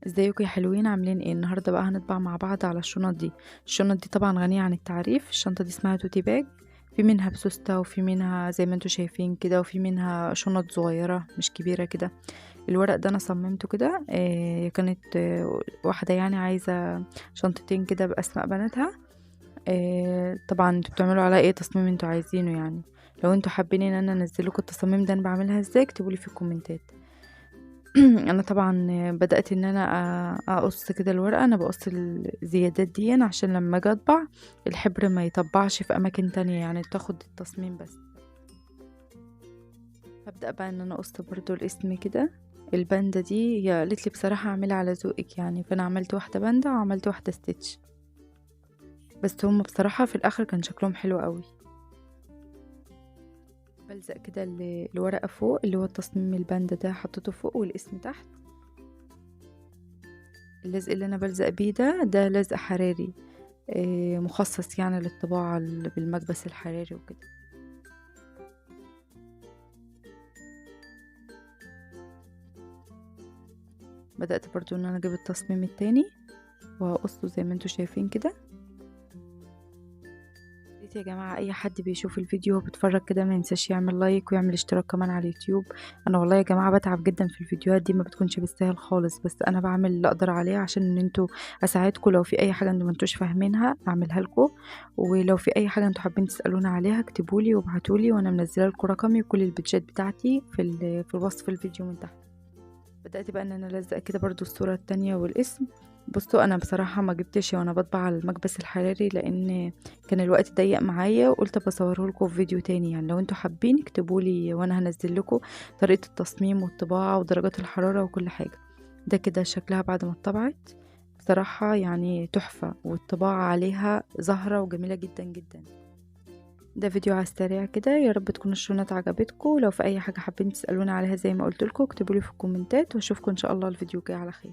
ازيكم يا حلوين، عاملين ايه؟ النهارده بقى هنطبع مع بعض على الشنط دي. الشنط دي طبعا غنية عن التعريف. الشنطة دي اسمها توتي باج. في منها بسوستة وفي منها زي ما انتوا شايفين كده، وفي منها شنط صغيرة مش كبيرة كده. الورق ده انا صممته كده. كانت واحدة يعني عايزة شنطتين كده بأسماء بناتها. طبعا انتوا بتعملوا على ايه تصميم انتوا عايزينه يعني. لو انتوا حابين ان انا انزل لكم التصاميم ده انا بعملها ازاي اكتبولي في الكومنتات. انا طبعا بدأت ان انا اقص كده الورقة. انا بقص الزيادات دي عشان لما اجي اطبع الحبر ما يطبعش في اماكن تانية، يعني تاخد التصميم بس. هبدأ بقى ان انا اقص برضو الاسم كده. الباندا دي هي قالت لي بصراحة اعملها على ذوقك يعني، فانا عملت واحدة باندا وعملت واحدة ستيتش. بس هم بصراحة في الاخر كان شكلهم حلو قوي. بلزق كده الورقة فوق، اللي هو تصميم الباندا ده حطيته فوق والاسم تحت. اللزق اللي انا بلزق بيه ده لزق حراري، مخصص يعني للطباعة بالمكبس الحراري وكده. بدأت برضو ان انا اجيب التصميم التاني وهقصه زي ما انتوا شايفين كده. يا جماعة اي حد بيشوف الفيديو وبيتفرج كده ما ينساش يعمل لايك ويعمل اشتراك كمان على اليوتيوب. انا والله يا جماعة بتعب جدا في الفيديوهات دي، ما بتكونش بالسهل خالص، بس انا بعمل اللي اقدر عليه عشان ان انتوا اساعدكم. لو في اي حاجة انتوا ما انتوش فاهمينها اعملها لكم، ولو في اي حاجة انتوا حابين تسألونا عليها اكتبولي وابعتولي، وانا منزله لكم رقمي وكل البيدجات بتاعتي في وصف الفيديو من تحت. بدأت بقى ان انا الزق كده برضو الصورة التانية والاسم. بصوا انا بصراحة ما جبتش وانا بطبع على المكبس الحراري لان كان الوقت ضيق معايا، وقلت بصوره لكم في فيديو تاني. يعني لو انتوا حابين اكتبوا لي وانا هنزل لكم طريقة التصميم والطباعة ودرجات الحرارة وكل حاجة. ده كده شكلها بعد ما اتطبعت. بصراحة يعني تحفة، والطباعة عليها زهرة وجميلة جدا جدا. ده فيديو على السريع كده، يا رب تكون الشنط عجبتكم. لو في اي حاجة حابين تسألونا عليها زي ما قلت لكم اكتبوا لي في الكومنتات، واشوفكم ان شاء الله الفيديو الجاي على خير.